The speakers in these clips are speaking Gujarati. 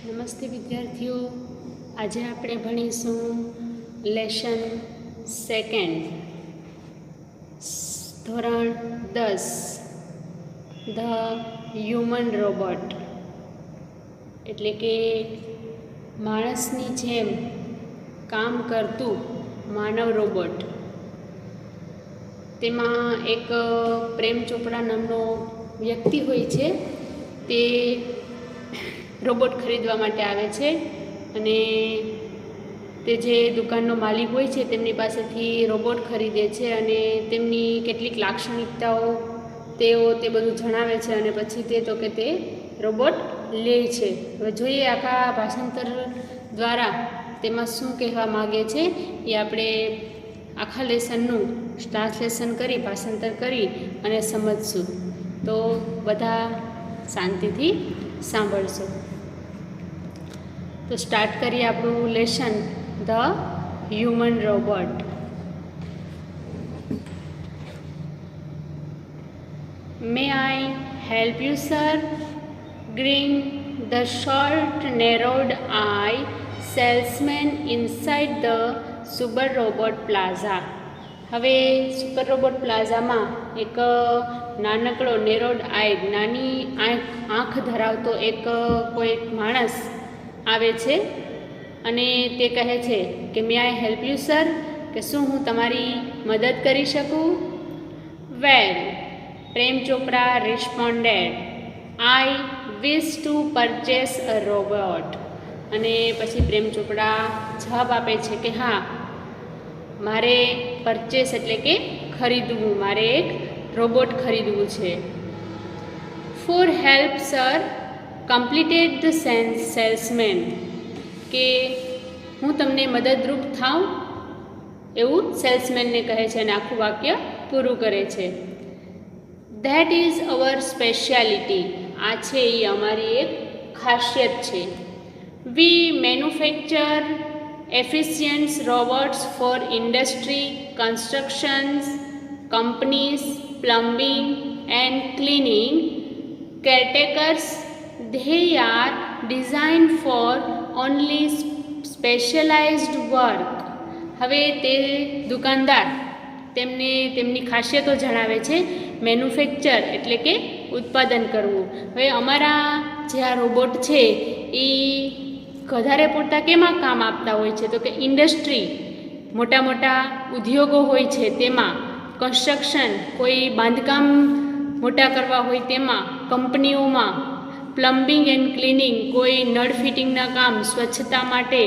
નમસ્તે વિદ્યાર્થીઓ, આજે આપણે ભણીશું લેસન સેકન્ડ, ધોરણ 10 ધ હ્યુમન રોબોટ, એટલે કે માણસની જેમ કામ કરતું માનવ રોબોટ. તેમાં એક પ્રેમ ચોપડા નામનો વ્યક્તિ હોય છે. તે રોબોટ ખરીદવા માટે આવે છે અને તે જે દુકાનનો માલિક હોય છે તેમની પાસેથી રોબોટ ખરીદે છે અને તેમની કેટલીક લાક્ષણિકતાઓ તે બધું જણાવે છે અને પછી તે રોબોટ લે છે. હવે જોઈએ આખા ભાષાંતર દ્વારા તેમાં શું કહેવા માગે છે એ આપણે આખા લેસનનું ટ્રાન્સલેશન કરી ભાષાંતર કરી અને સમજશું. તો બધા શાંતિથી સાંભળશો. તો સ્ટાર્ટ કરીએ આપણું lesson the human robot. May I help you sir? Green the short narrowed eye salesman inside the super robot plaza. હવે સુપર રોબોટ પ્લાઝામાં એક નાનકડો નેરોડ આઈ નાની આંખ ધરાવતો કોઈ માણસ આવે છે અને તે કહે છે કે may I help you sir, કે શું હું તમારી મદદ કરી શકું? Well, Prem Chopra responded, I wish to purchase a robot. અને પછી પ્રેમ ચોપડા જવાબ આપે છે કે હા, મારે પરચેસ એટલે કે ખરીદવું, મારે એક રોબોટ ખરીદવું છે. For help sir, completed the salesman, કે હું તમને મદદરૂપ થાઉં એવું સેલ્સમેનને કહે છે અને આખું વાક્ય પૂરું કરે છે. ધેટ ઇઝ અવર સ્પેશિયાલિટી, આ છે એ અમારી એક ખાસિયત છે. We manufacture efficient robots for industry, constructions, companies, plumbing and cleaning, caretakers. They are designed for only specialized work. હવે તે દુકાનદાર તેમની ખાસિયતો જણાવે છે. મેન્યુફેક્ચર એટલે કે ઉત્પાદન કરવું. હવે અમારા જે આ રોબોટ છે એ વધારે પૂરતા કેમાં કામ આપતા હોય છે? તો કે ઇન્ડસ્ટ્રી, મોટા મોટા ઉદ્યોગો હોય છે તેમાં, કન્સ્ટ્રક્શન, કોઈ બાંધકામ મોટા કરવા હોય તેમાં, કંપનીઓમાં, પ્લમ્બિંગ એન્ડ ક્લિનિંગ, કોઈ નળ ફિટિંગના કામ, સ્વચ્છતા માટે,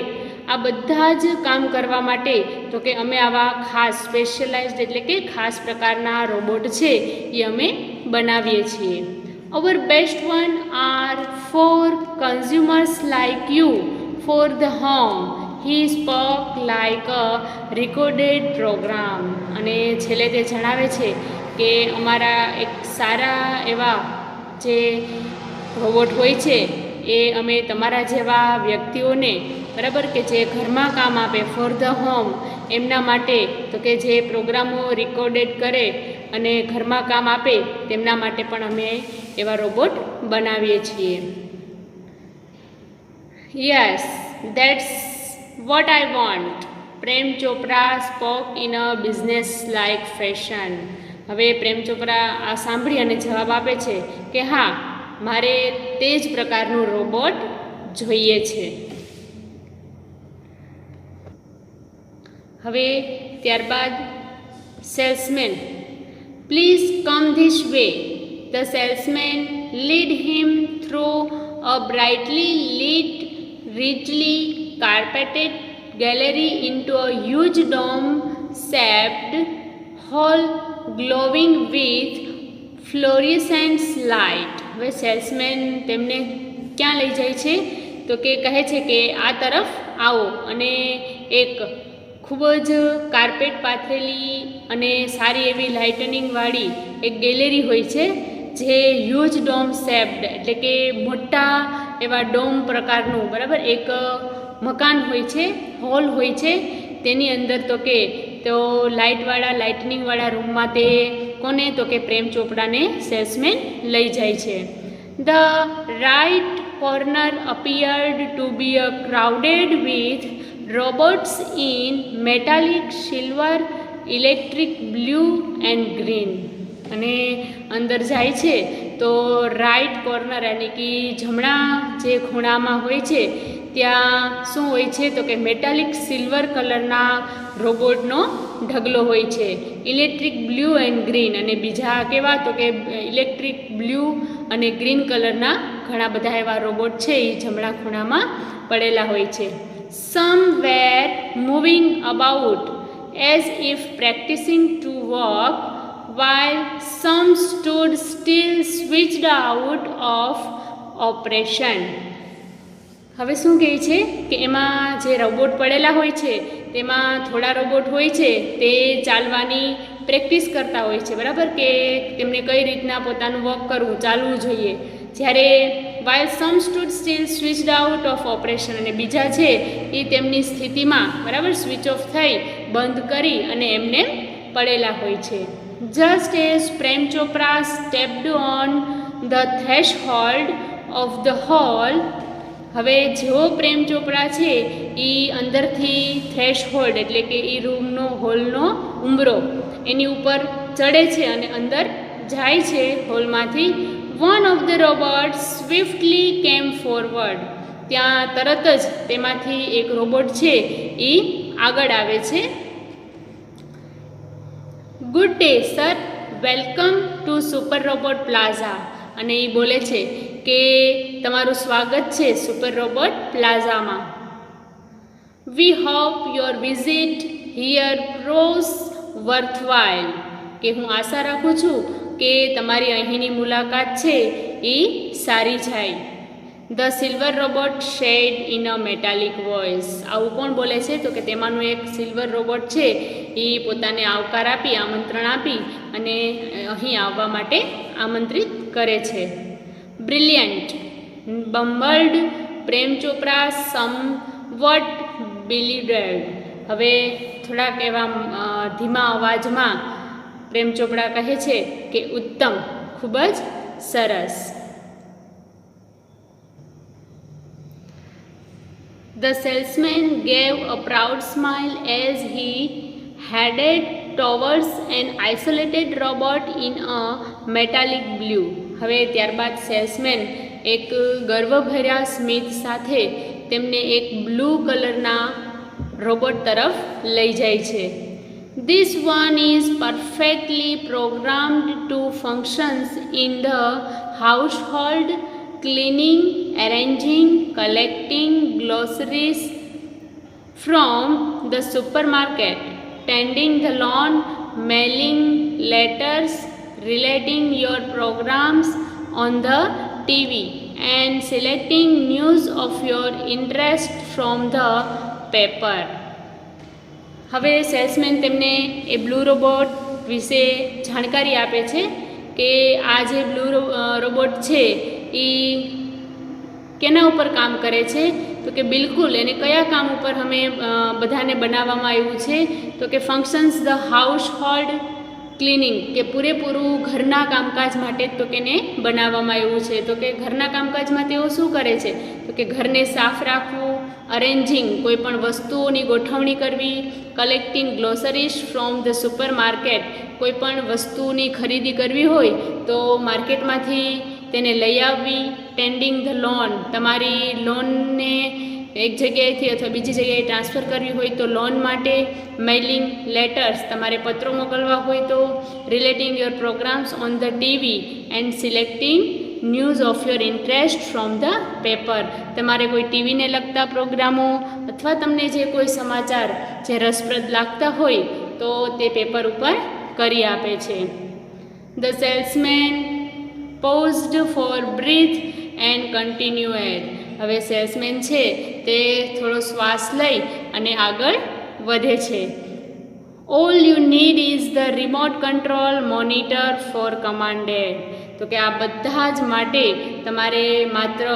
આ બધા જ કામ કરવા માટે તો કે અમે આવા ખાસ સ્પેશિયલાઇઝ્ડ એટલે કે ખાસ પ્રકારના રોબોટ છે એ અમે બનાવીએ છીએ. Our best one are for consumers like you for the home. He spoke like a recorded programme. અને છેલ્લે તે જણાવે છે કે અમારા એક સારા એવા જે રોબોટ હોય છે એ અમે તમારા જેવા વ્યક્તિઓને, બરાબર, કે જે ઘરમાં કામ આપે ફોર ધ હોમ, એમના માટે તો કે જે પ્રોગ્રામો રેકોર્ડેડ કરે અને ઘરમાં કામ આપે તેમના માટે પણ અમે એવા રોબોટ બનાવીએ છીએ. Yes, that's what I want. Prem Chopra spoke in a business like fashion. હવે પ્રેમ ચોપરા આ સાંભળી અને જવાબ આપે છે કે હા, મારે તે જ પ્રકારનું રોબોટ જોઈએ છે. હવે ત્યારબાદ salesman, please come this way. The salesman lead him through a brightly lit, richly carpeted gallery into a huge dome-shaped hall glowing with fluorescent light. હવે સેલ્સમેન તેમને ક્યાં લઈ જાય છે? તો કે કહે છે કે આ તરફ આવો અને એક ખૂબ જ કાર્પેટ પાથરેલી અને સારી એવી લાઇટનિંગવાળી એક ગેલેરી હોય છે જે હ્યુજ ડોમ શેપ્ડ એટલે કે મોટા એવા ડોમ પ્રકારનું, બરાબર, એક મકાન હોય છે, હોલ હોય છે. તેની અંદર તો કે લાઇટનિંગવાળા રૂમમાં તે કોને? તો કે પ્રેમ ચોપડાને સેલ્સમેન લઈ જાય છે. The right corner appeared to be crowded with robots in metallic, silver, electric blue and green. અને અંદર જાય છે તો રાઈટ કોર્નર એટલે કે જમણા જે ખૂણામાં હોય છે ત્યાં શું હોય છે તો કે મેટાલિક સિલ્વર કલરના રોબોટનો ઢગલો હોય છે, ઇલેક્ટ્રિક બ્લુ એન્ડ ગ્રીન, અને બીજા કેવા તો કે ઇલેક્ટ્રિક બ્લુ અને ગ્રીન કલરના ઘણા બધા એવા રોબોટ છે એ જમણા ખૂણામાં પડેલા હોય છે. Some were moving about as if practising to walk, while some stood still switched out of operation. હવે શું કહે છે કે એમાં જે રોબોટ પડેલા હોય છે તેમાં થોડા રોબોટ હોય છે તે ચાલવાની પ્રેક્ટિસ કરતા હોય છે, બરાબર, કે તેમને કઈ રીતના પોતાનું વોક કરવું, ચાલવું જોઈએ. જ્યારે while some stood still switched out of operation, અને બીજા છે એ તેમની સ્થિતિમાં, બરાબર, સ્વિચ ઓફ થઈ બંધ કરી અને એમને પડેલા હોય છે. Just as Prem Chopra stepped on the threshold of the hall, હવે જેવો પ્રેમ ચોપડા છે એ અંદરથી થ્રેશહોલ્ડ એટલે કે એ રૂમનો હોલનો ઉંબરો એની ઉપર ચડે છે અને અંદર જાય છે હોલમાંથી, one of the robots swiftly came forward. ત્યાં તરત જ તેમાંથી એક રોબોટ છે એ આગળ આવે છે. Good day sir, welcome to super robot plaza. અને એ બોલે છે કે તમારું સ્વાગત છે સુપર રોબોટ પ્લાઝામાં. We hope your visit here proves worthwhile. કે હું આશા રાખું છું કે તમારી અહીંની મુલાકાત છે એ સારી જાય. The silver robot said in a metallic voice. આવું કોણ બોલે છે તો કે તેમાંનું એક સિલ્વર રોબોટ છે એ પોતાને આવકાર આપી, આમંત્રણ આપી અને અહીં આવવા માટે આમંત્રિત કરે છે. Brilliant બમ્બલ્ડ Prem Chopra સમવટ believed. હવે થોડાક એવા ધીમા અવાજમાં પ્રેમ ચોપડા કહે છે કે ઉત્તમ, ખૂબ જ સરસ. The salesman gave a proud smile as he headed towards an isolated robot in a metallic blue. હવે ત્યારબાદ સેલ્સમેન એક ગર્વભર્યા સ્મિત સાથે તેમને એક બ્લુ કલરના રોબોટ તરફ લઈ જાય છે. This one is perfectly programmed to functions in the household, cleaning, arranging, collecting groceries from the supermarket, tending the lawn, mailing letters, relating your programs on the TV, and selecting news of your interest from the paper. હવે સેલ્સમેન તેમને એ બ્લુ રોબોટ વિશે જાણકારી આપે છે કે આ જે બ્લુ રોબોટ છે એ કેના ઉપર કામ કરે છે તો કે બિલકુલ એને કયા કામ ઉપર અમે બધાને બનાવવામાં આવ્યું છે તો કે functions the house hold cleaning, કે પૂરેપૂરું ઘરના કામકાજ માટે તો કે એને બનાવવામાં આવ્યું છે. તો કે ઘરના કામકાજમાં તેઓ શું કરે છે તો કે ઘરને સાફ રાખવું, અરેન્જિંગ કોઈ પણ વસ્તુઓની ગોઠવણી કરવી, collecting groceries from the super market કોઈ પણ વસ્તુની ખરીદી કરવી હોય તો માર્કેટમાંથી તેને લઈ આવવી, ટેન્ડિંગ ધ લોન તમારી લોનને એક જગ્યાએથી અથવા બીજી જગ્યાએ ટ્રાન્સફર કરવી હોય તો લોન માટે, મેઇલિંગ લેટર્સ તમારે પત્રો મોકલવા હોય તો, relating your programmes on the TV and selecting news of your interest from the paper તમારે કોઈ ટીવીને લગતા પ્રોગ્રામો અથવા તમને જે કોઈ સમાચાર જે રસપ્રદ લાગતા હોય તો તે પેપર ઉપર કરી આપે છે. The salesman paused for breath and continued. હવે સેલ્સમેન છે તે થોડો શ્વાસ લઈ અને આગળ વધે છે. All you need is the remote control monitor for commanded. તો કે આ બધા જ માટે તમારે માત્ર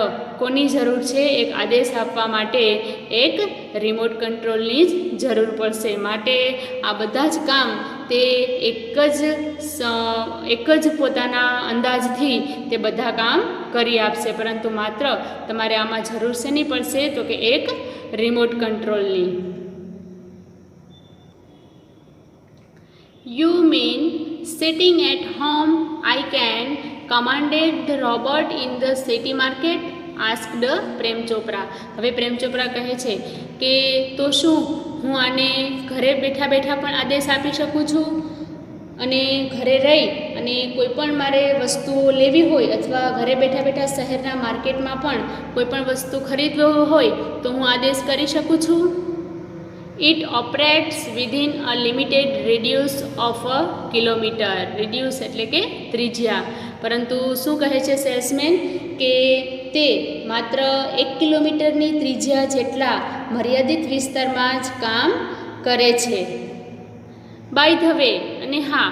કોની જરૂર છે, એક આદેશ આપવા માટે એક રિમોટ કંટ્રોલની જ જરૂર પડશે. માટે આ બધા જ કામ તે એક જ પોતાના અંદાજથી તે બધા કામ કરી આપશે, પરંતુ માત્ર તમારે આમાં જરૂર શેની પડશે તો કે એક remote કંટ્રોલની. You mean sitting at home I can commanded the robot in the city market? asked Prem Chopra. હવે પ્રેમ ચોપરા કહે છે કે તો શું હું આને ઘરે બેઠા બેઠા પણ આદેશ આપી શકું છું, અને ઘરે રહી અને કોઈ પણ મારે વસ્તુઓ લેવી હોય અથવા ઘરે બેઠા બેઠા શહેરના માર્કેટમાં પણ કોઈ પણ વસ્તુ ખરીદવી હોય તો હું આદેશ કરી શકું છું. It operates within a limited radius of a kilometer. Radius એટલે કે ત્રિજ્યા. પરંતુ શું કહે છે સેલ્સમેન કે તે માત્ર 1 કિલોમીટરની ત્રિજ્યા જેટલા મર્યાદિત વિસ્તારમાં જ કામ કરે છે. બાય ધ વે, અને હા,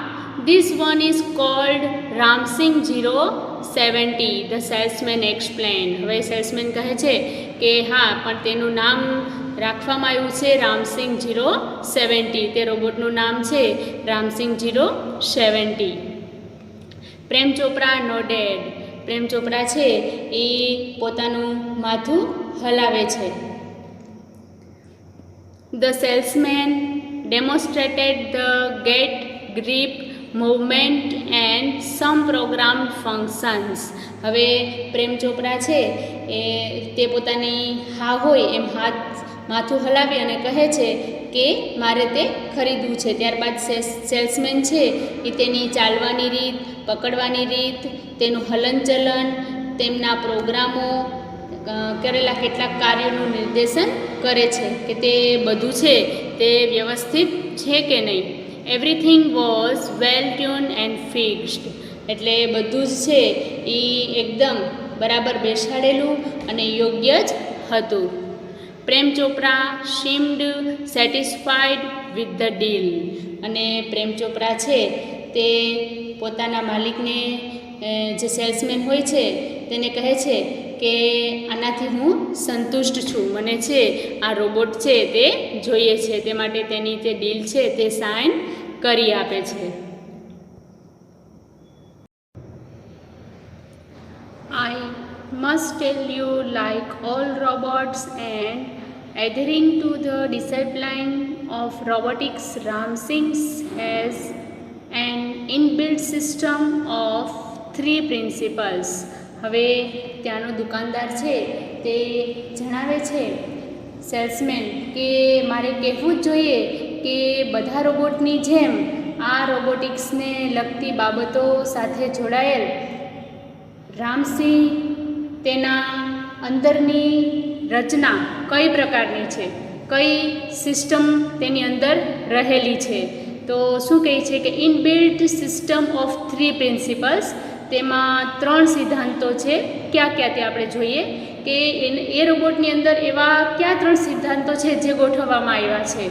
this one is called Ramsing 070, the salesman explained. હવે સેલ્સમેન કહે છે કે હા, પણ તેનું નામ રાખવામાં આવ્યું છે રામસિંગ 070. તે રોબોટનું નામ છે રામસિંગ 070. પ્રેમ ચોપરા નોડેડ. પ્રેમ ચોપરા છે એ પોતાનું માથું હલાવે છે. The salesman demonstrated the get, grip, movement and some programmed functions. હવે પ્રેમ ચોપરા છે એ તે પોતાની હા હોય એમ માથું હલાવી અને કહે છે કે મારે તે ખરીદવું છે. ત્યારબાદ સેલ્સમેન છે એ તેની ચાલવાની રીત, પકડવાની રીત, તેનું હલનચલન, તેમના પ્રોગ્રામો, કરેલા કેટલાક કાર્યોનું નિર્દેશન કરે છે કે તે બધું છે તે વ્યવસ્થિત છે કે નહીં. Everything was well tune and fixed. એટલે બધું જ છે એ એકદમ બરાબર બેસાડેલું અને યોગ્ય જ હતું. Prem Chopra seemed satisfied with the deal. અને પ્રેમ ચોપરા છે તે પોતાના માલિકને, જે સેલ્સમેન હોય છે તેને કહે છે કે આનાથી હું સંતુષ્ટ છું, મને છે આ રોબોટ છે તે જોઈએ છે, તે માટે તેની જે ડીલ છે તે સાઇન કરી આપે છે. I must tell you, like all robots and adhering to the discipline of robotics, Ramsing has an inbuilt system of 3 principles. હવે ત્યાંનો દુકાનદાર છે તે જણાવે છે સેલ્સમેન કે મારે કહેવું જ જોઈએ કે બધા રોબોટની જેમ આ રોબોટિક્સને લગતી બાબતો સાથે જોડાયેલ રામસિંહ તેના અંદરની રચના કઈ પ્રકારની છે, કઈ સિસ્ટમ તેની અંદર રહેલી છે. તો શું કહે છે કે ઇનબિલ્ટ સિસ્ટમ ઓફ 3 પ્રિન્સિપલ્સ, તેમાં 3 સિદ્ધાંતો છે. ક્યાં ક્યાં તે આપણે જોઈએ કે એ રોબોટની અંદર એવા કયા 3 સિદ્ધાંતો છે જે ગોઠવવામાં આવ્યા છે.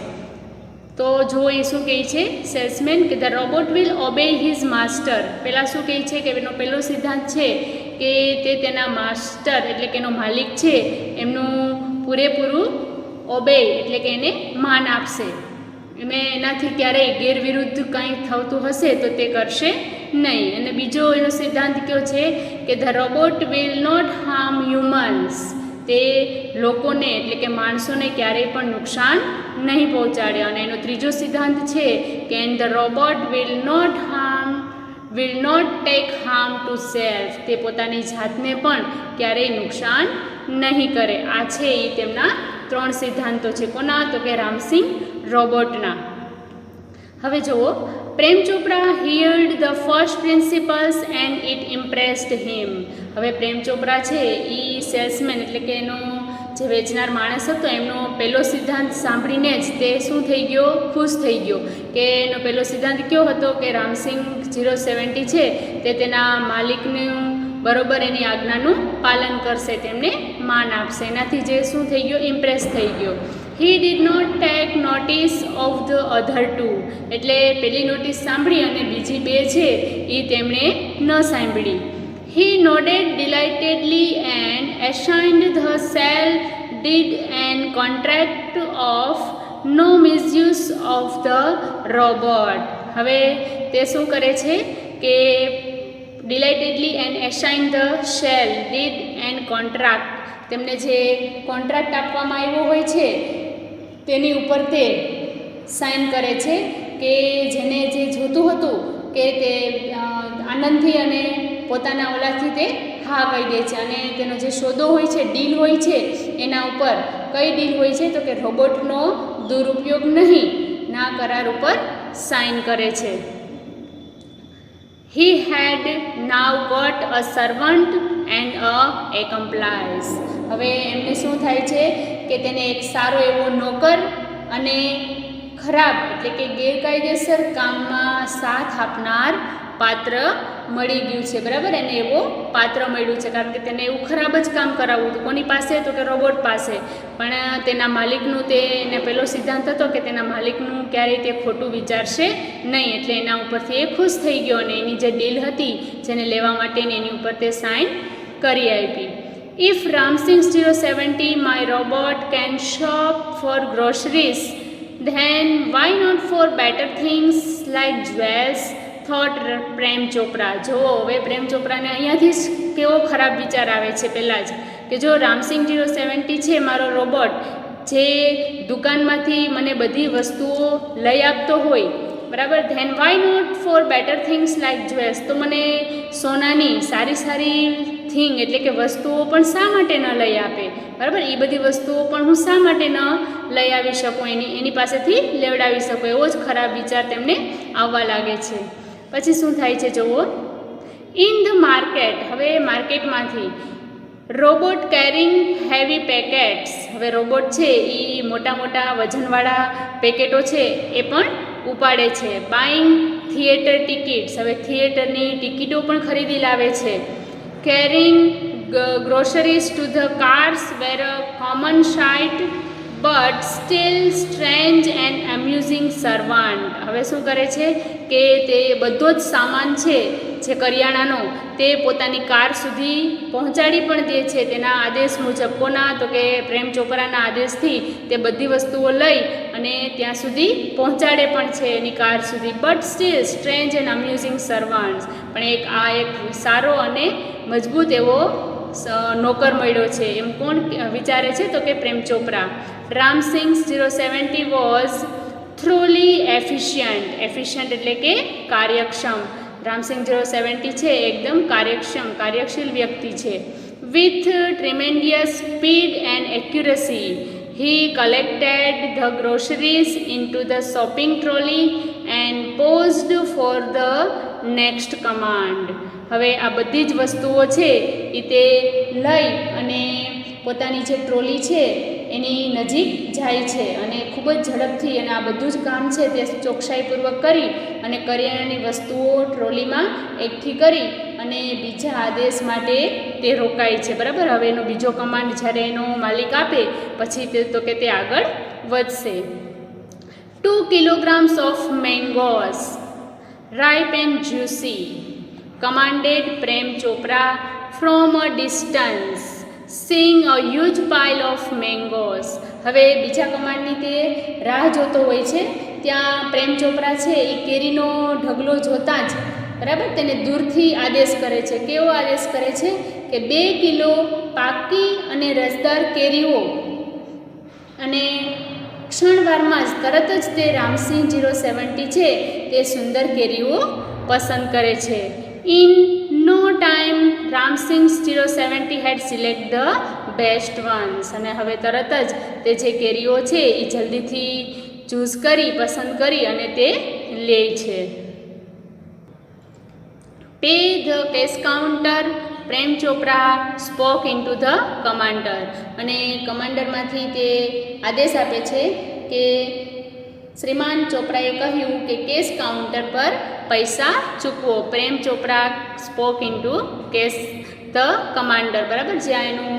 તો જો એ શું કહે છે સેલ્સમેન કે the robot will obey his master. પહેલાં શું કહે છે કે એનો પહેલો સિદ્ધાંત છે કે તે તેના માસ્ટર એટલે કે એનો માલિક છે એમનું પૂરેપૂરું ઓબે એટલે કે એને માન આપશે. એનાથી ક્યારેય ગેરવિરુદ્ધ કંઈ થતું હશે તો તે કરશે નહીં. અને બીજો એનો સિદ્ધાંત કયો છે કે the robot will not harm humans. તે લોકોને એટલે કે માણસોને ક્યારેય પણ નુકસાન નહીં પહોંચાડે. અને એનો ત્રીજો સિદ્ધાંત છે કે and the robot will not take harm to self. તે પોતાની જાતને પણ ક્યારેય નુકસાન નહીં કરે. આ છે એ તેમના 3 સિદ્ધાંતો છે. કોના? તો કે રામસિંગ રોબોટના. હવે જુઓ, Prem Chopra heard the first principles and it impressed him. હવે પ્રેમ ચોપરા છે એ સેલ્સમેન એટલે કે એનો જે વેચનાર માણસ હતો એમનો પહેલો સિદ્ધાંત સાંભળીને જ તે શું થઈ ગયો? ખુશ થઈ ગયો. કે એનો પહેલો સિદ્ધાંત કયો હતો કે રામસિંગ 070 છે તે તેના માલિકનું બરોબર એની આજ્ઞાનું પાલન કરશે, તેમને માન આપશે. એનાથી જે શું થઈ ગયો? ઇમ્પ્રેસ થઈ ગયો. He did not take notice of the other 2. એટલે પહેલી નોટિસ સાંભળી અને બીજી 2 છે એ તેમણે ન સાંભળી. He nodded delightedly and assigned the cell deed and contract of no misuse of the robot. હવે તે શું કરે છે કે delightedly and assign the sale deed and contract, તેમને જે કોન્ટ્રાક્ટ આપવામાં આવ્યો હોય છે તેની ઉપર તે સાઇન કરે છે કે જેને જે જોતું હતું કે તે આનંદથી અને પોતાના ઓલાથી તે હા કહી દે છે, અને તેનો જે સોદો હોય છે, ડીલ હોય છે, એના ઉપર કઈ ડીલ હોય છે તો કે રોબોટનો દુરુપયોગ નહીં ના કરાર ઉપર સાઇન કરે છે. He had now got a servant and a accomplice. હવે એમને શું થાય છે કે તેને એક સારો એવો નોકર અને ખરાબ એટલે કે ગેરકાયદેસર કામમાં સાથ આપનાર પાત્ર મળી ગયું છે, બરાબર. એને એવો પાત્ર મળ્યું છે કારણ કે તેને એવું ખરાબ જ કામ કરાવવું હતું. કોની પાસે તો કે રોબોટ પાસે, પણ તેના માલિકનું તેને પહેલો સિદ્ધાંત હતો કે તેના માલિકનું ક્યારેય તે ખોટું વિચારશે નહીં, એટલે એના ઉપરથી એ ખુશ થઈ ગયો અને એની જે ડીલ હતી જેને લેવા માટેની એની ઉપર તે સાઇન કરી આપી. If Ramsing 070 my robot can shop for groceries, then why not for better things like jewels, thought Prem Chopra. જો હવે પ્રેમ ચોપરાને અહીંયાથી જ કેવો ખરાબ વિચાર આવે છે પહેલાં જ કે જો રામસિંગ 070 છે મારો રોબોટ, જે દુકાનમાંથી મને બધી વસ્તુઓ લઈ આપતો હોય, બરાબર, then why not for better things like jewels, તો મને સોનાની સારી સારી થિંગ એટલે કે વસ્તુઓ પણ શા માટે ન લઈ આપે, બરાબર. એ બધી વસ્તુઓ પણ હું શા માટે ન લઈ આવી શકું, એની પાસેથી લેવડાવી શકું, એવો જ ખરાબ વિચાર તેમને આવવા લાગે છે. પછી શું થાય છે જુઓ. ઇન ધ માર્કેટ, હવે માર્કેટમાંથી રોબોટ કેરિંગ હેવી પેકેટ્સ, હવે રોબોટ છે એ મોટા મોટા વજનવાળા પેકેટો છે એ પણ ઉપાડે છે. બાઇંગ થિયેટર ટિકિટ્સ, હવે થિયેટરની ટિકિટો પણ ખરીદી લાવે છે. Carrying groceries to the cars were a common sight but still strange and amusing servant. હવે શું કરે છે કે તે બધો જ સામાન છે જે કરિયાણાનો તે પોતાની કાર સુધી પહોંચાડી પણ દે છે તેના આદેશ મુજબ. કોના તો કે પ્રેમ ચોપરાના આદેશથી તે બધી વસ્તુઓ લઈ અને ત્યાં સુધી પહોંચાડે પણ છે એની કાર સુધી. But still strange and amusing servants, પણ એક સારો અને મજબૂત એવો નોકર મળ્યો છે, એમ કોણ વિચારે છે તો કે Prem Chopra. Ramsingh 070 was truly efficient, efficient એટલે કે કાર્યક્ષમ. રામસિંગ 070 છે એકદમ કાર્યશીલ વ્યક્તિ છે. With tremendous speed and accuracy he collected the groceries into the shopping trolley and paused for the next command. હવે આ બધી જ વસ્તુઓ છે એ તે લઈ અને પોતાની જે ટ્રોલી છે એની નજીક જાય છે અને ખૂબ જ ઝડપથી અને આ બધું જ કામ છે તે ચોકસાઈપૂર્વક કરી અને કરિયાણાની વસ્તુઓ ટ્રોલીમાં એકઠી કરી અને બીજા આદેશ માટે તે રોકાય છે, બરાબર. હવે એનો બીજો કમાન્ડ જ્યારે એનો માલિક આપે પછી તો કે તે આગળ વધશે. 2 kilograms of mangoes ripe and juicy commanded Prem Chopra from a distance, seeing a huge pile of mangoes. હવે બીજા કમાન્ડની તે રાહ જોતો હોય છે, ત્યાં પ્રેમ ચોપરા છે એ કેરીનો ઢગલો જોતાં જ, બરાબર, તેને દૂરથી આદેશ કરે છે. કેવો આદેશ કરે છે કે 2 કિલો પાકી અને રસદાર કેરીઓ, અને ક્ષણવારમાં જ તરત જ તે રામસિંગ 070 છે તે સુંદર કેરીઓ પસંદ કરે છે. In no time Ramsingh 070 had select the best ones, અને હવે તરત જ તે જે કેરીઓ છે એ જલ્દીથી ચૂઝ કરી પસંદ કરી અને તે લે છે. Pay the cash counter Prem Chopra spoke into the commander, અને કમાન્ડરમાંથી તે આદેશ આપે છે કે શ્રીમાન ચોપરાએ કહ્યું કે કેશ કાઉન્ટર પર પૈસા ચૂકવો. Prem Chopra spoke into cash the commander, બરાબર, જ્યાં એનું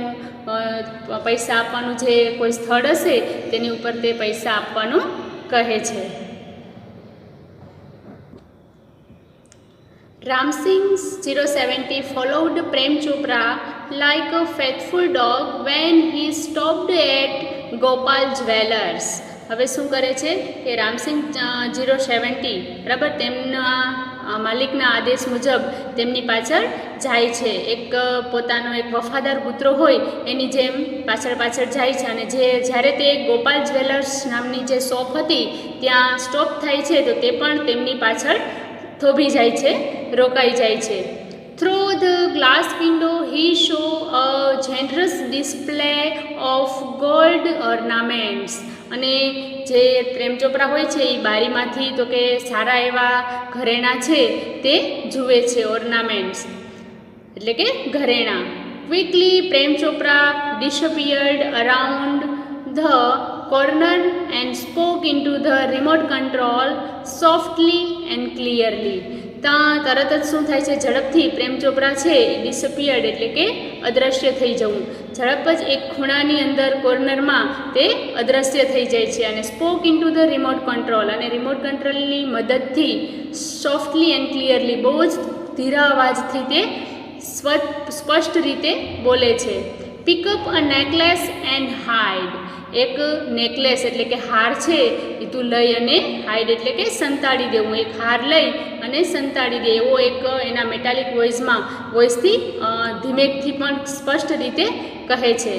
પૈસા આપવાનું જે કોઈ સ્થળ હશે તેની ઉપર તે પૈસા આપવાનું કહે છે. Ramsing 070 followed Prem Chopra like a faithful dog when he stopped at Gopal Jewellers. હવે શું કરે છે કે રામસિંગ 070 બરાબર તેમના માલિકના આદેશ મુજબ તેમની પાછળ જાય છે. એક પોતાનો એક વફાદાર પુત્ર હોય એની જેમ પાછળ પાછળ જાય છે. અને જ્યારે તે ગોપાલ જ્વેલર્સ નામની જે શોપ હતી ત્યાં સ્ટોપ થાય છે તો તે પણ તેમની પાછળ થોભી જાય છે, રોકાઈ જાય છે. Through the glass window he saw a generous display of gold ornaments. અને જે પ્રેમ ચોપરા હોય છે એ બારીમાંથી તો કે સારા એવા ઘરેણાં છે તે જુએ છે, ઓર્નામેન્ટ્સ એટલે કે ઘરેણાં. Quickly Prem Chopra disappeared around the corner and spoke into the remote control softly and clearly. ત્યાં તરત જ શું થાય છે, ઝડપથી પ્રેમ ચોપરા છે ડિસઅપિયર્ડ એટલે કે અદૃશ્ય થઈ જવું. ઝડપ જ એક ખૂણાની અંદર કોર્નરમાં તે અદૃશ્ય થઈ જાય છે. અને spoke in to the remote control, અને રિમોટ કંટ્રોલની મદદથી સોફ્ટલી એન્ડ ક્લિયરલી બહુ જ ધીરા અવાજથી તે સ્પષ્ટ રીતે બોલે છે. Pick up a necklace and hide. એક નેકલેસ એટલે કે હાર છે એ તું લઈ અને હાઇડ એટલે કે સંતાડી દેવું. એક હાર લઈ અને સંતાડી દે એવો એક એના મેટાલિક વોઇસથી ધીમેકથી પણ સ્પષ્ટ રીતે કહે છે.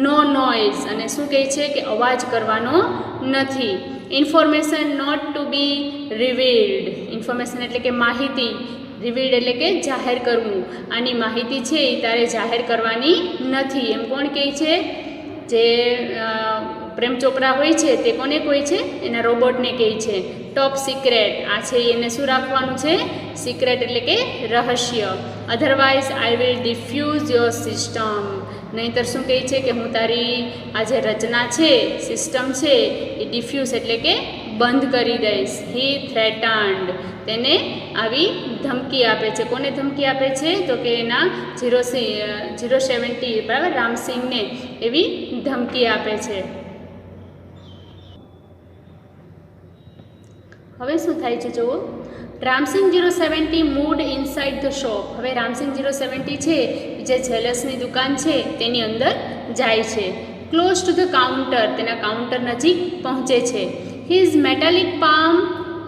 નો નોઇઝ, અને શું કહે છે કે અવાજ કરવાનો નથી. Information not to be revealed. Information એટલે કે માહિતી, રિવીલ્ડ એટલે કે જાહેર કરવું. આની માહિતી છે એ તારે જાહેર કરવાની નથી. એમ કોણ કહે છે? જે પ્રેમ ચોપરા હોય છે તે કોને કહે છે? એના રોબોટને કહે છે. ટોપ સિક્રેટ, આ છે એને શું રાખવાનું છે? સિક્રેટ એટલે કે રહસ્ય. Otherwise I will diffuse your system. નહીંતર શું કહે છે કે હું તારી આ જે રચના છે, સિસ્ટમ છે એ ડિફ્યુઝ એટલે કે બંધ કરી દઈશ. હી થ્રેટન્ડ, તેને આવી ધમકી આપે છે. કોને ધમકી આપે છે? તો કે એના 070 બરાબર રામસિંગને એવી ધમકી આપે છે. હવે શું થાય છે જુઓ. Ram Singh 070 mood inside the shop. હવે રામસિંગ 070 છે જે જ્વેલર્સની દુકાન છે તેની અંદર જાય છે. ક્લોઝ ટુ ધ કાઉન્ટર, તેના કાઉન્ટર નજીક પહોંચે છે. His metallic palm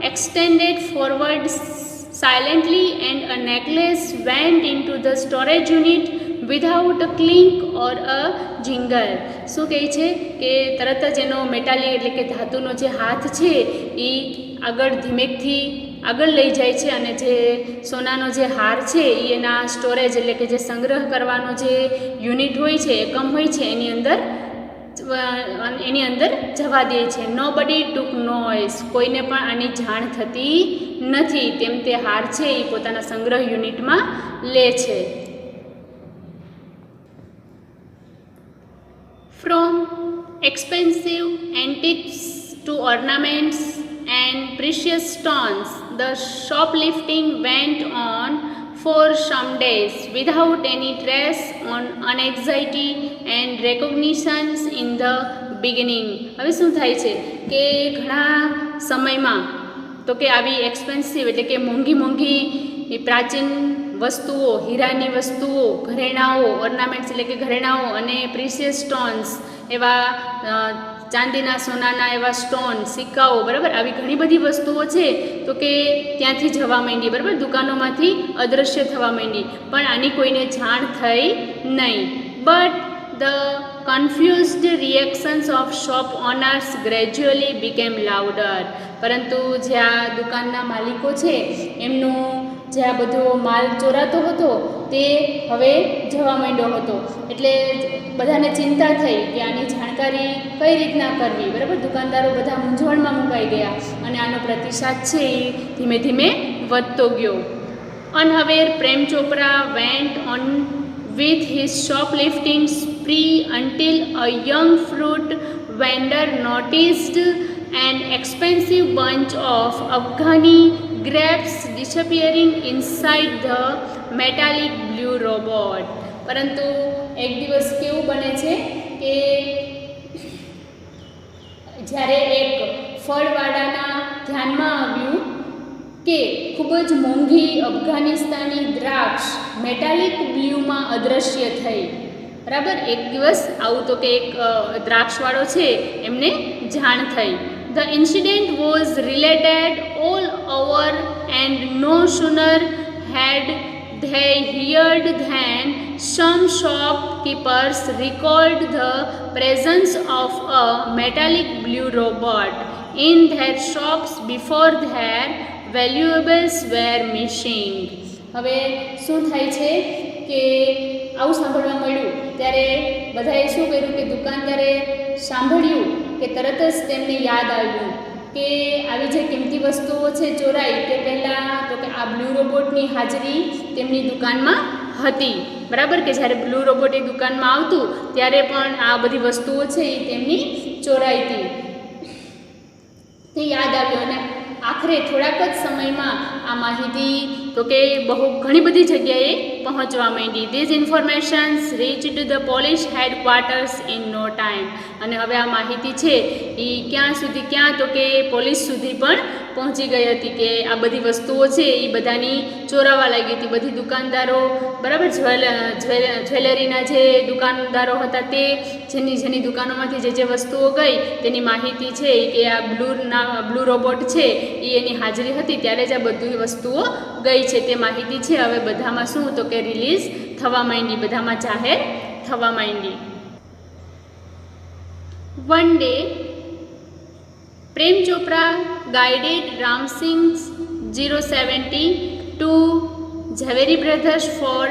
extended forward silently and a necklace went into the storage unit without a clink or a jingle. શું કહે છે કે તરત જ એનો મેટાલિક એટલે કે ધાતુનો જે હાથ છે એ આગળ ધીમેકથી આગળ લઈ જાય છે. અને જે સોનાનો જે હાર છે એ એના સ્ટોરેજ એટલે કે જે સંગ્રહ કરવાનો જે યુનિટ હોય છે, એકમ હોય છે એની અંદર જવા દે છે. નો બડી ટુક નોઇઝ, કોઈને પણ આની જાણ થતી નથી. તેમ તે હાર છે એ પોતાના સંગ્રહ યુનિટમાં લે છે. From expensive antiques to ornaments and precious stones, the shoplifting went on for some days without any trace on anxiety and recognitions in the beginning. હવે શું થાય છે કે ઘણા સમયમાં તો કે આવી એક્સપેન્સિવ એટલે કે મોંઘી પ્રાચીન વસ્તુઓ, હીરાની વસ્તુઓ, ઘરેણાઓ, ઓર્નામેન્ટ્સ એટલે કે ઘરેણાઓ અને પ્રિશિયસ સ્ટોન્સ એવા ચાંદીના સોનાના એવા સ્ટોન, સિક્કાઓ બરાબર, આવી ઘણી બધી વસ્તુઓ છે તો કે ત્યાંથી જવા માંડી બરાબર, દુકાનોમાંથી અદૃશ્ય થવા માંડી. પણ આની કોઈને જાણ થઈ નહીં. But the confused reactions of shop owners gradually became louder. પરંતુ જે આ દુકાનના માલિકો છે એમનું જે આ બધો માલ ચોરાતો હતો તે હવે જવા માંડ્યો હતો. એટલે બધાને ચિંતા થઈ કે આની જાણકારી કઈ રીતના કરવી બરાબર. દુકાનદારો બધા મૂંઝવણમાં મુકાઈ ગયા અને આનો પ્રતિસાદ છે એ ધીમે ધીમે વધતો ગયો. Unaware Prem Chopra went on with his shoplifting spree until a young fruit vendor noticed an expensive bunch of Afghani grapes disappearing inside the metallic blue robot. પરંતુ એક દિવસ કેવું બને છે કે જ્યારે એક ફળવાળાના ધ્યાનમાં આવ્યું કે ખૂબ જ મોંઘી અફઘાનિસ્તાની દ્રાક્ષ મેટાલિક બ્લ્યુમાં અદૃશ્ય થઈ. બરાબર. એક દિવસ આવું તો કે એક દ્રાક્ષવાળો છે એમને જાણ થઈ. The incident was related all over and no sooner had they heard than some shopkeepers recalled the presence of a metallic blue robot in their shops before their valuables were missing. હવે શું થાય છે કે આવું સાંભળવા મળ્યું ત્યારે બધાએ શું કર્યું કે દુકાનદારે સાંભળ્યું કે તરત જ તેમને યાદ આવ્યું કે આવી જે કિંમતી વસ્તુઓ છે ચોરાઈ તે પહેલાં તો કે આ બ્લુ રોબોટની હાજરી તેમની દુકાનમાં હતી. બરાબર કે જ્યારે બ્લુ રોબોટ એ દુકાનમાં આવતું ત્યારે પણ આ બધી વસ્તુઓ છે એ તેમની ચોરાઈ હતી. તે યાદ આવ્યું અને આખરે થોડાક જ સમયમાં આ માહિતી તો કે બહુ ઘણી બધી જગ્યાએ પહોંચવા માંડી. These informations reached the police headquarters in no time. અને હવે આ માહિતી છે એ ક્યાં તો કે પોલીસ સુધી પણ પહોંચી ગઈ હતી કે આ બધી વસ્તુઓ છે એ બધાની ચોરાવા લાગી હતી. બધી દુકાનદારો બરાબર જ્વેલરીના જે દુકાનદારો હતા તે જેની દુકાનોમાંથી જે વસ્તુઓ ગઈ તેની માહિતી છે કે આ બ્લુ રોબોટ છે એ એની હાજરી હતી ત્યારે જ આ બધી વસ્તુઓ ગઈ છે તે માહિતી છે હવે બધામાં શું તો કે રિલીઝ થવા માંડી, બધામાં જાહેર થવા માંડી. One day, Prem Chopra guided Ramsing 070 to Jhaveri Brothers for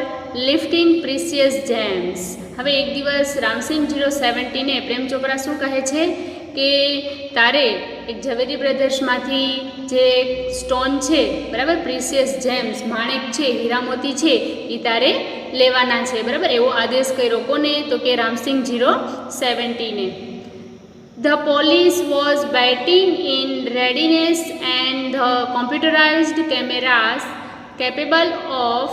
lifting precious gems. હવે એક દિવસ રામસિંગ 070 ને પ્રેમ ચોપરા શું કહે છે કે તારે એક ઝવેરી બ્રધર્સમાંથી જે સ્ટોન છે બરાબર પ્રિસિયસ જેમ્સ માણેક છે હીરામોતી છે એ તારે લેવાના છે બરાબર એવો આદેશ કર્યો. કોને તો કે રામસિંગ 070 ને. The police was waiting in readiness and the computerized cameras capable of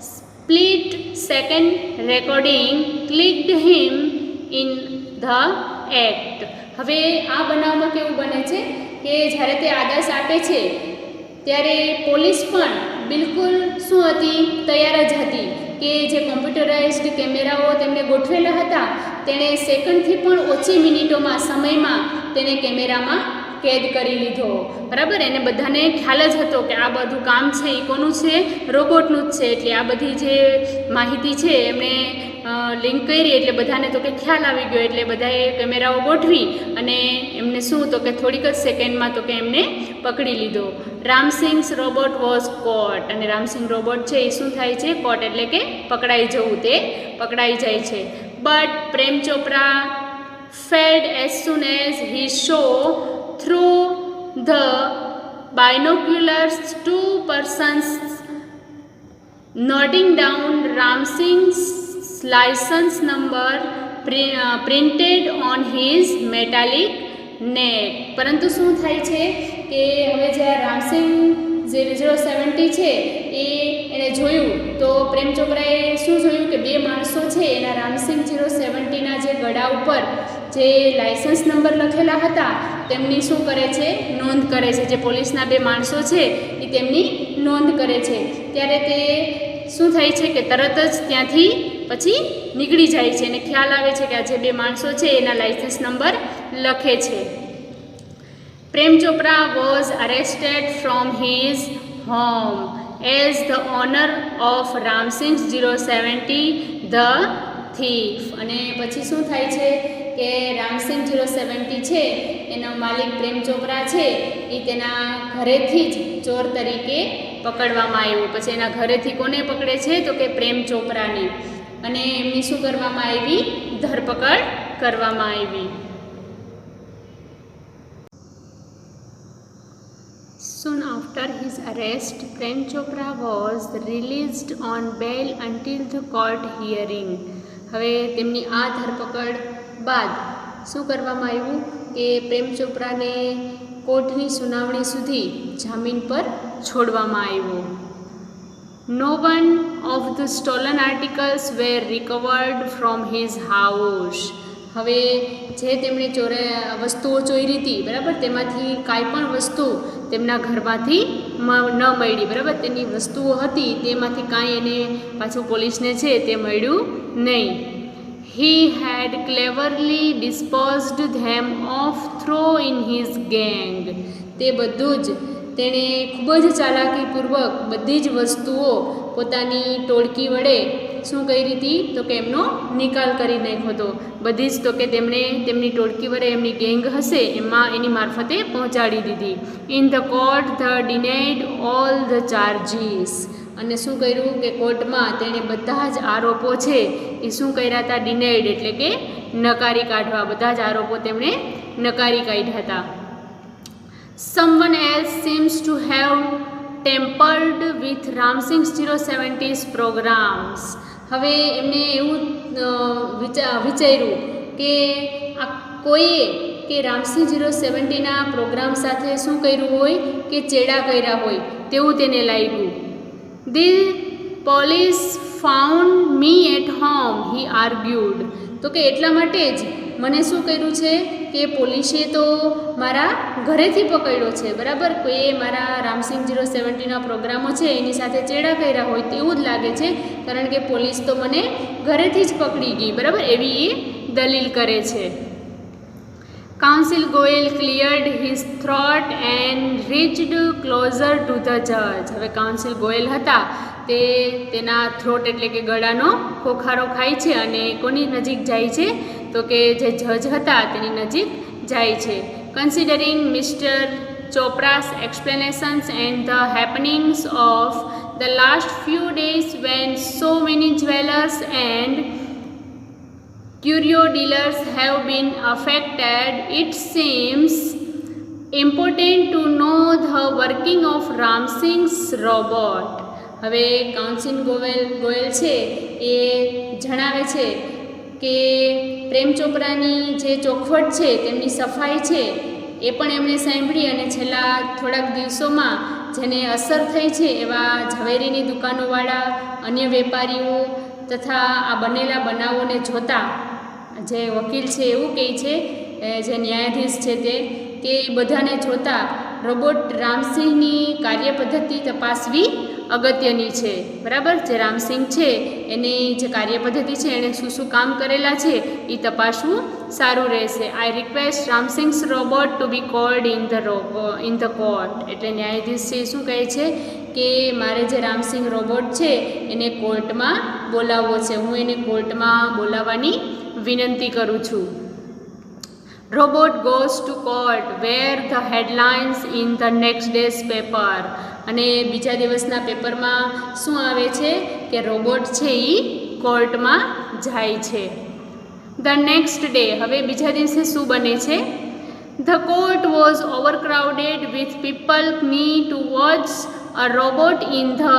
split-second recording clicked him in the act. હવે આ બનાવમાં કેવું બને છે કે જ્યારે તે આદેશ આપે છે ત્યારે પોલીસ પણ બિલકુલ શું હતી તૈયાર જ હતી કે જે કોમ્પ્યુટરાઇઝ્ડ કેમેરાઓ તેમને ગોઠવેલા હતા તેણે સેકન્ડથી પણ ઓછી મિનિટોમાં સમયમાં તેને કેમેરામાં કેદ કરી લીધો બરાબર. એને બધાને ખ્યાલ જ હતો કે આ બધું કામ છે એ કોનું છે રોબોટનું જ છે. એટલે આ બધી જે માહિતી છે એમણે લિંક કરી એટલે બધાને તો કે ખ્યાલ આવી ગયો એટલે બધાએ કેમેરાઓ ગોઠવી અને એમને શું તો કે થોડીક જ સેકન્ડમાં તો કે એમને પકડી લીધો. રામસિંગ્સ રોબોટ વોઝ કોટ. અને રામસિંગ રોબોટ છે એ શું થાય છે કોટ એટલે કે પકડાઈ જવું, તે પકડાઈ જાય છે. But Prem Chopra fade as soon as he saw through the binoculars two persons noting down Ramsing's license number printed on his metallic neck. પરંતુ શું થાય છે કે હવે જ્યારે રામસિંગ 070 છે એણે જોયું તો પ્રેમ ચોપરાએ શું જોયું કે બે માણસો છે એના રામસિંગ 070ના જે ગળા ઉપર જે લાયસન્સ નંબર લખેલા હતા તેમની શું કરે છે નોંધ કરે છે. જે પોલીસના બે માણસો છે એ તેમની નોંધ કરે છે ત્યારે તે શું થાય છે કે તરત જ ત્યાંથી પછી નીકળી જાય છે અને ખ્યાલ આવે છે કે આ જે બે માણસો છે એના લાયસન્સ નંબર લખે છે. Prem Chopra was arrested from his home as the owner of Ramsingh 070 the thief. અને પછી શું થાય છે કે રામસિંગ 070 છે એનો માલિક પ્રેમ ચોપરા છે એ તેના ઘરેથી જ ચોર તરીકે પકડવામાં આવ્યો. પછી એના ઘરેથી કોને પકડે છે તો કે પ્રેમ ચોપરાને અને એમની શું કરવામાં આવી ધરપકડ કરવામાં આવી. Soon after his arrest, Prem Chopra was released on bail until the court hearing. હવે તેમની આ ધરપકડ બાદ શું કરવામાં આવ્યું કે પ્રેમ ચોપરાને કોર્ટની સુનાવણી સુધી જામીન પર છોડવામાં આવ્યો. No one of the stolen articles were recovered from his house. હવે જે તેમણે વસ્તુઓ ચોરી હતી બરાબર તેમાંથી કાંઈ પણ વસ્તુ તેમના ઘરમાંથી ન મળી બરાબર. તેની વસ્તુઓ હતી તેમાંથી કાંઈ એને પાછું પોલીસને છે તે મળ્યું નહીં. he had cleverly disposed them of through in his gang. તે બધું જ તેણે ખૂબ જ ચાલાકીપૂર્વક બધી જ વસ્તુઓ પોતાની ટોળકી વડે શું કરી હતી તો કે એમનો નિકાલ કરી નાખ્યો હતો. બધી જ તો કે તેમણે તેમની ટોળકી વડે એમની ગેંગ હશે એમાં એની મારફતે પહોંચાડી દીધી. In the court the denied all the charges. અને શું કર્યું કે કોર્ટમાં તેણે બધા જ આરોપો છે એ શું કર્યા હતા ડિનાઇડ એટલે કે નકારી કાઢવા. બધા જ આરોપો તેમણે નકારી કાઢ્યા હતા. Someone else seems to have tampered with Ramsing 070's programs. હવે એમને એવું વિચાર્યું કે આ કોઈએ કે રામસિંહ 070ના પ્રોગ્રામ સાથે શું કર્યું હોય કે ચેડા કર્યા હોય તેવું તેને લાગ્યું. The police found me at home, he argued. તો કે એટલા માટે જ મને શું કર્યું છે કે પોલીસે તો મારા ઘરેથી પકડ્યો છે, બરાબર. કોઈએ મારા રામસિંહ 070ના પ્રોગ્રામો છે એની સાથે ચેડા કર્યા હોય તેવું જ લાગે છે, કારણ કે પોલીસ તો મને ઘરેથી જ પકડી ગઈ, બરાબર, એવી એ દલીલ કરે છે. Counsel Goyal cleared his throat and reached closer to the જજ. હવે કાઉન્સિલ ગોયલ હતા તે તેના થ્રોટ એટલે કે ગળાનો ખોખારો ખાય છે અને કોની નજીક જાય છે તો કે જે જજ હતા તેની નજીક જાય છે. કન્સિડરિંગ મિસ્ટર ચોપરા's explanations and the happenings of the last few days when so many jewelers and curio dealers have been affected, it seems important to know the working of Ramsing's robot. હવે કાઉન્સિલ ગોયલ છે એ જણાવે છે કે પ્રેમ ચોપરાની જે ચોખવટ છે તેમની સફાઈ છે એ પણ એમણે સાંભળી અને છેલ્લા થોડાક દિવસોમાં જેને અસર થઈ છે એવા ઝવેરીની દુકાનોવાળા, અન્ય વેપારીઓ તથા આ બનેલા બનાવોને જોતા જે વકીલ છે એવું કહે છે, જે ન્યાયાધીશ છે તે કે બધાને જોતા રોબોટ રામસિંહની કાર્યપદ્ધતિ તપાસવી અગત્યની છે, બરાબર. જે રામસિંહ છે એની જે કાર્યપદ્ધતિ છે એણે શું શું કામ કરેલા છે એ તપાસવું સારું રહેશે. I request Ramsingh's robot to be called in the court. એટલે ન્યાયાધીશ છે શું કહે છે કે મારે જે રામસિંહ રોબોટ છે એને કોર્ટમાં બોલાવવો છે, હું એને કોર્ટમાં બોલાવવાની વિનંતી કરું છું. Robot goes to court where the headlines in the next day's paper. અને બીજા દિવસના પેપરમાં શું આવે છે કે રોબોટ છે એ કોર્ટમાં જાય છે. The next day. હવે બીજા દિવસે શું બને છે? The court was overcrowded with people ની to watch a robot in the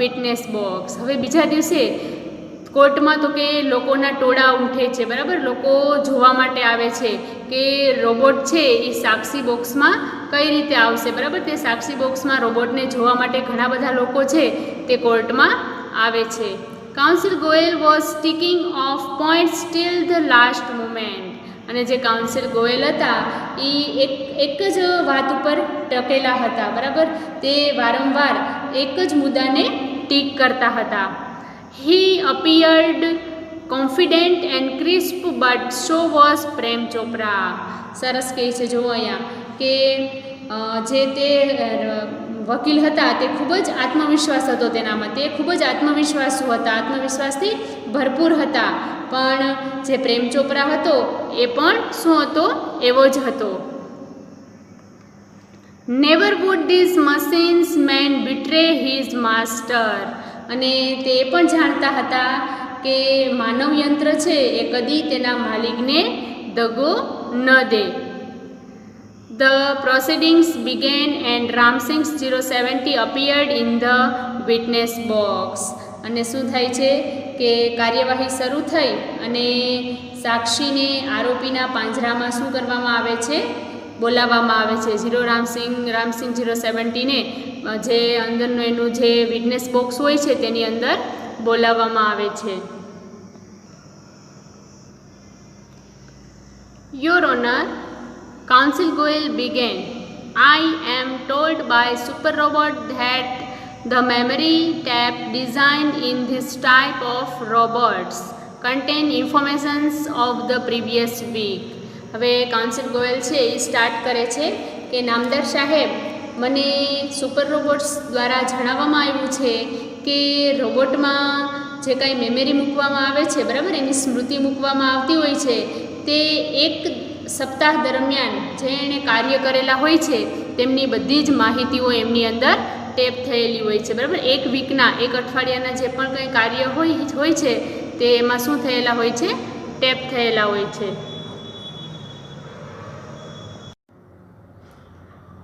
witness box. હવે બીજા દિવસે કોર્ટમાં તો કે લોકોના ટોળા ઉઠે છે, બરાબર. લોકો જોવા માટે આવે છે કે રોબોટ છે એ સાક્ષી બોક્સમાં કઈ રીતે આવશે, બરાબર. તે સાક્ષી બોક્સમાં રોબોટને જોવા માટે ઘણા બધા લોકો છે તે કોર્ટમાં આવે છે. Counsel Goyal was sticking of points till the last moment. અને જે કાઉન્સિલ ગોયલ હતા એ એક જ વાત ઉપર ટકેલા હતા, બરાબર. તે વારંવાર એક જ મુદ્દાને ટીક કરતા હતા. He appeared confident and crisp, but so was Prem Chopra. સરસ કહે છે જો અહીંયા કે જે તે વકીલ હતા તે ખૂબ જ આત્મવિશ્વાસ હતો તેનામાં, તે ખૂબ જ આત્મવિશ્વાસુ હતા, આત્મવિશ્વાસથી ભરપૂર હતા. પણ જે પ્રેમ ચોપરા હતો એ પણ શું હતો? એવો જ હતો. Never would these machines man betray his master. અને તે પણ જાણતા હતા કે માનવ યંત્ર છે એ કદી તેના માલિકને દગો ન દે. The proceedings began and Ramsing 070 appeared in the witness box. અને શું થાય છે કે કાર્યવાહી શરૂ થઈ અને સાક્ષીને આરોપીના પાંજરામાં શું કરવામાં આવે છે? બોલાવવામાં આવે છે. રામસિંગ 070ને જે અંદરનું એનું જે વિટનેસ બોક્સ હોય છે તેની અંદર બોલાવવામાં આવે છે. Your honour, counsel Goyal began, I am told by Super Robot that the memory tap designed in this type of robots contain informations of the previous week. હવે કાઉન્સિલ ગોયલ છે એ સ્ટાર્ટ કરે છે કે નામદાર સાહેબ, મને સુપર રોબોટ્સ દ્વારા જણાવવામાં આવ્યું છે કે રોબોટમાં જે કાંઈ મેમરી મૂકવામાં આવે છે, બરાબર, એની સ્મૃતિ મૂકવામાં આવતી હોય છે, તે એક સપ્તાહ દરમિયાન જે એણે કાર્ય કરેલા હોય છે તેમની બધી જ માહિતીઓ એમની અંદર ટેપ થયેલી હોય છે, બરાબર. એક વીકના, એક અઠવાડિયાના જે પણ કંઈ કાર્ય હોય છે તે એમાં શું થયેલા હોય છે? ટેપ થયેલા હોય છે.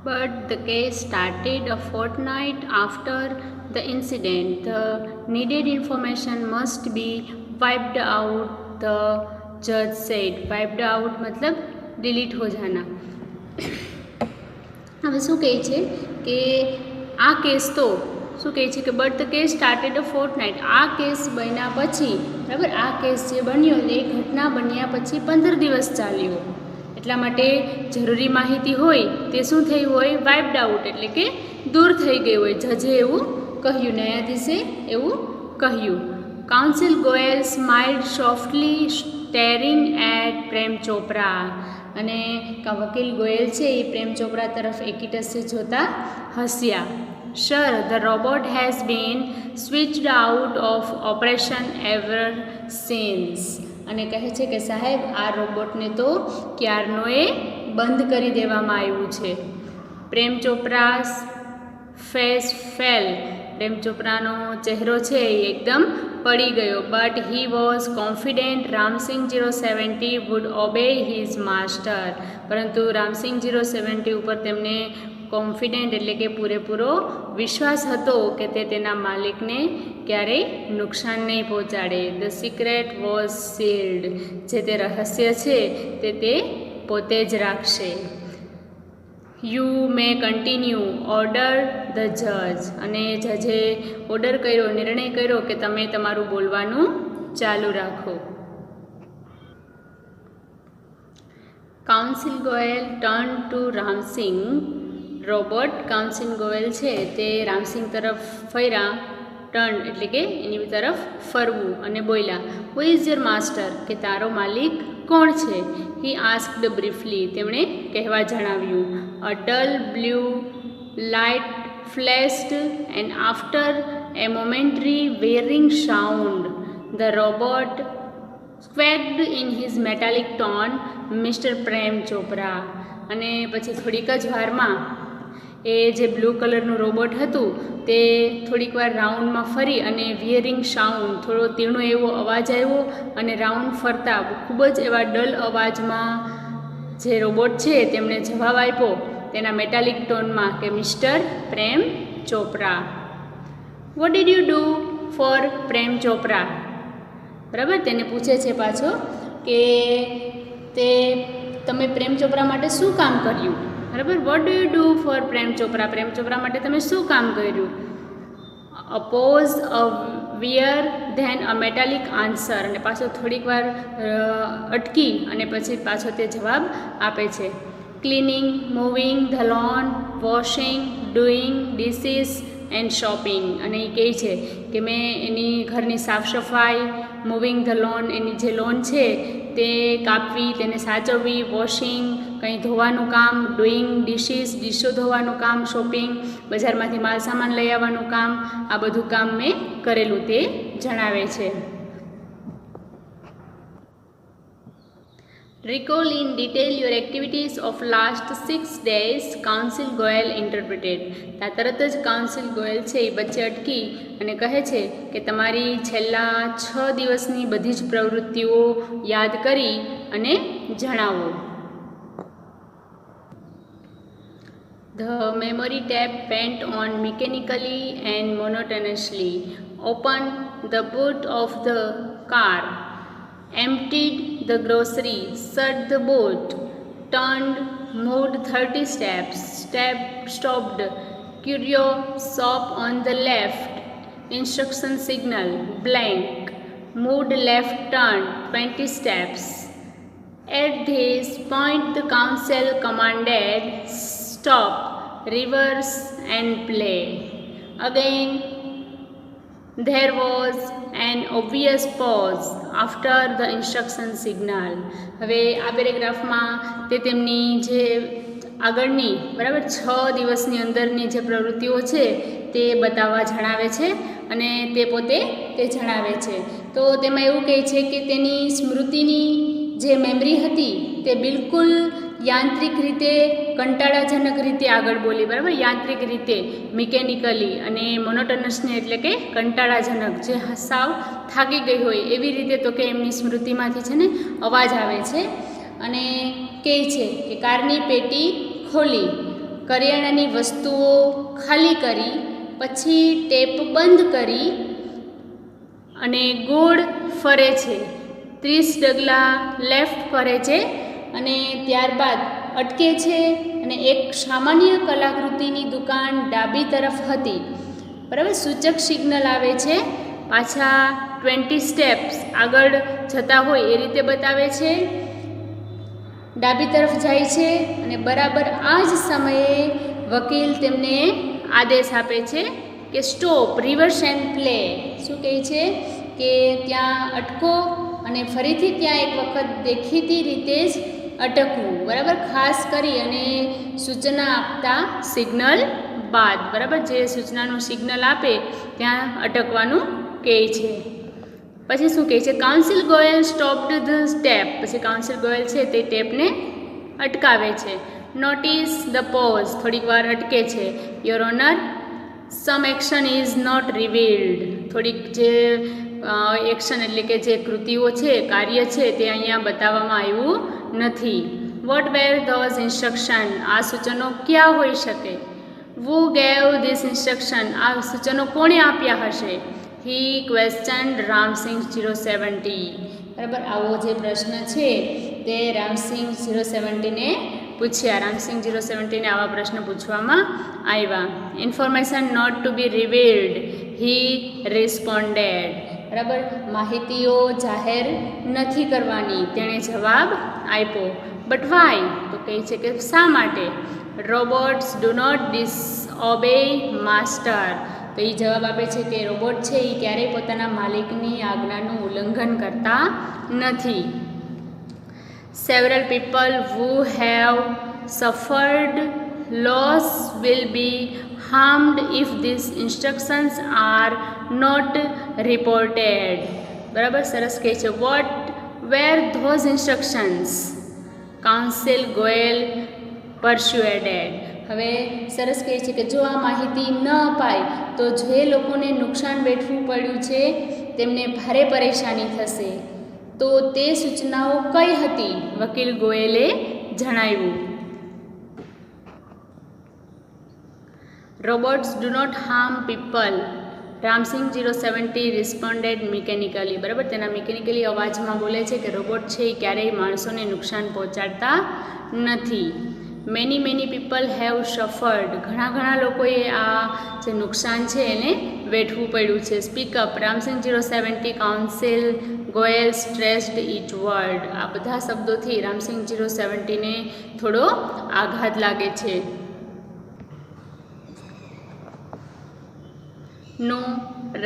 But the case started a fortnight after the incident. The needed information must be wiped out, the judge said. Wiped out मतलब delete हो जाना. હવે શું કહે છે કે આ કેસ તો શું કહે છે કે but the case started a Fortnite, આ કેસ બન્યા પછી, બરાબર, આ કેસ જે બન્યો એ ઘટના બન્યા પછી 15 દિવસ ચાલ્યો. એટલા માટે જરૂરી માહિતી હોય તે શું થયું હોય? વાઇપ્ડ આઉટ, એટલે કે દૂર થઈ ગઈ હોય. જજે એવું કહ્યું, ન્યાયાધીશે એવું કહ્યું. Counsel Goyal smiled softly staring at Prem Chopra. અને વકીલ ગોયલ છે એ પ્રેમ ચોપરા તરફ એકીટસે જોતા હસ્યા. Sir, the robot has been switched out of operation ever since. અને કહે છે કે સાહેબ, આ રોબોટને તો ક્યારનો એ બંધ કરી દેવામાં આવ્યું છે. Prem Chopra face fell. પ્રેમ ચોપરાનો ચહેરો છે એ એકદમ પડી ગયો. But he was confident Ramsingh 070 would obey his master. પરંતુ રામસિંગ 070 ઉપર તેમને કોન્ફિડન્ટ એટલે કે પૂરેપૂરો વિશ્વાસ હતો કે તે તેના માલિકને ક્યારેય નુકસાન નહીં પહોંચાડે. The secret was sealed. જે તે રહસ્ય છે તે પોતે જ રાખશે. You may continue, order the જજ. અને જજે ઓર્ડર કર્યો, નિર્ણય કર્યો કે તમે તમારું બોલવાનું ચાલુ રાખો. Counsel Goyal turn to Ramsingh. Robot counsel Goyal છે તે રામસિંગ તરફ ફર્યા. ટર્ન એટલે કે એની તરફ ફરવું, અને બોલ્યા, હુ ઇઝ યોર માસ્ટર, કે તારો માલિક કોણ છે? He asked briefly. તેમણે કહેવા જણાવ્યું. A dull blue light flashed and after a momentary whirring sound the robot squeaked in his metallic tone, mister Prem Chopra. અને પછી થોડીક જ વારમાં એ જે બ્લુ કલરનું રોબોટ હતું તે થોડીક વાર રાઉન્ડમાં ફરી અને વિયરિંગ સાઉન્ડ, થોડો તીણો એવો અવાજ આવ્યો અને રાઉન્ડ ફરતા ખૂબ જ એવા ડલ અવાજમાં જે રોબોટ છે તેમણે જવાબ આપ્યો તેના મેટાલિક ટોનમાં કે mister Prem Chopra. What did you do for Prem Chopra? બરાબર, તેને પૂછે છે પાછો કે તમે પ્રેમ ચોપરા માટે શું કામ કર્યું? બરાબર, what do you do for Prem Chopra? Prem Chopra માટે તમે શું કામ કર્યું? A pause a whirr then a metallic answer. અને પાછો થોડીક વાર અટકી અને પછી પાછો તે જવાબ આપે છે. Cleaning, moving the loan, washing, doing dishes and shopping. અને એ કહે છે કે મેં એની ઘરની સાફ સફાઈ, મૂવિંગ ધ લોન, એની જે લોન છે તે કાપવી, તેને સાચવવી, વોશિંગ, કંઈ ધોવાનું કામ, ડુઈંગ ડિશિસ, ડીશો ધોવાનું કામ, શોપિંગ, બજારમાંથી માલ સામાન લઈ આવવાનું કામ, આ બધું કામ મેં કરેલું તે જણાવે છે. Recall in detail your activities of last 6 days, counsel Goyal interpreted. ત્યાં તરત જ કાઉન્સિલ ગોયલ છે એ વચ્ચે અટકી અને કહે છે કે તમારી છેલ્લા 6 દિવસની બધી જ પ્રવૃત્તિઓ યાદ કરી અને જણાવો. The memory tab went on mechanically and monotonously. Open the boot of the car. Emptied the grocery, shut the boot, turned, moved 30 steps, stopped, curio shop on the left, instruction signal, blank, moved left turn 20 steps. At this point the council commanded, stop, reverse and play. Again There was an obvious pause after the instruction signal. હવે આ પેરેગ્રાફમાં તે તેમની જે આગળની બરાબર 6 દિવસની અંદરની જે પ્રવૃત્તિઓ છે તે બતાવવા જણાવે છે અને તે પોતે તે જણાવે છે. તો તેમાં એવું કહે છે કે તેની સ્મૃતિની જે મેમરી હતી તે બિલકુલ યાંત્રિક રીતે કંટાળાજનક રીતે આગળ બોલી, બરાબર, યાંત્રિક રીતે, મિકેનિકલી, અને મોનોટનસને એટલે કે કંટાળાજનક, જે સાવ થાકી ગઈ હોય એવી રીતે તો કે એમની સ્મૃતિમાંથી છે ને અવાજ આવે છે અને કહે છે કે કારની પેટી ખોલી, કરિયાણાની વસ્તુઓ ખાલી કરી, પછી ટેપ બંધ કરી અને ગોળ ફરે છે, 30 ડગલા લેફ્ટ ફરે છે અને ત્યારબાદ અટકે છે અને એક સામાન્ય કલાકૃતિની દુકાન ડાબી તરફ હતી, બરાબર. સૂચક સિગ્નલ આવે છે, પાછા 20 સ્ટેપ્સ આગળ જતા હોય એ રીતે બતાવે છે, ડાબી તરફ જાય છે અને બરાબર આ જ સમયે વકીલ તેમને આદેશ આપે છે કે સ્ટોપ, રિવર્સ એન્ડ પ્લે. શું કહે છે કે ત્યાં અટકો અને ફરીથી ત્યાં એક વખત દેખીતી રીતે જ અટકવું, બરાબર, ખાસ કરી અને સૂચના આપતા સિગ્નલ બાદ, બરાબર, જે સૂચનાનું સિગ્નલ આપે ત્યાં અટકવાનું કહે છે. પછી શું કહે છે, counsel Goyal stopped the step, પછી કાઉન્સિલ ગોયલ છે તે ટેપને અટકાવે છે. નોટિસ ધ પોઝ, થોડીક વાર અટકે છે. Your honour, some action is not revealed, થોડીક જે એક્શન એટલે કે જે કૃતિઓ છે, કાર્ય છે તે અહીંયા બતાવવામાં આવ્યું નથી. વોટ વેર ધોઝ ઇન્સ્ટ્રક્શન, આ સૂચનો ક્યાં હોઈ શકે. વુ ગેવ ધીસ ઇન્સ્ટ્રક્શન, આ સૂચનો કોણે આપ્યા હશે. હી ક્વેશ્ચન્ડ રામસિંગ 070, બરાબર. આવો જે પ્રશ્ન છે તે રામસિંગ 070ને પૂછ્યા. રામસિંગ 070ને આવા પ્રશ્ન પૂછવામાં આવ્યા. Information not to be revealed, he responded, બરાબર, માહિતીઓ જાહેર નથી કરવાની, તેણે જવાબ આપ્યો. બટ વાય, તો કહે છે કે શા માટે. રોબોટ્સ ડુ નોટ ડિસઓબે માસ્ટર, તો એ જવાબ આપે છે કે રોબોટ છે એ ક્યારેય પોતાના માલિકની આજ્ઞાનું ઉલ્લંઘન કરતા નથી. Several people who have suffered loss will be harmed if these instructions are not reported, બરાબર, સરસ કહે છે. what were those instructions, council Goyal persuaded. હવે સરસ કહે છે કે જો આ માહિતી ન અપાય તો જે લોકોને નુકસાન વેઠવું પડ્યું છે તેમને ભારે પરેશાની થશે. તો તે સૂચનાઓ કઈ હતી, વકીલ ગોયલે જણાવ્યું. Robots do not harm people, Ramsingh 070 responded mechanically, બરાબર, તેના મિકેનિકલી અવાજમાં બોલે છે કે રોબોટ છે એ ક્યારેય માણસોને નુકસાન પહોંચાડતા નથી. મેની પીપલ હેવ સફર્ડ, ઘણા લોકોએ આ જે નુકસાન છે એને વેઠવું પડ્યું છે. Speak up, Ramsingh 070, counsel Goyal stressed each word, આ બધા શબ્દોથી રામસિંગ 070ને થોડો આઘાત લાગે છે. No,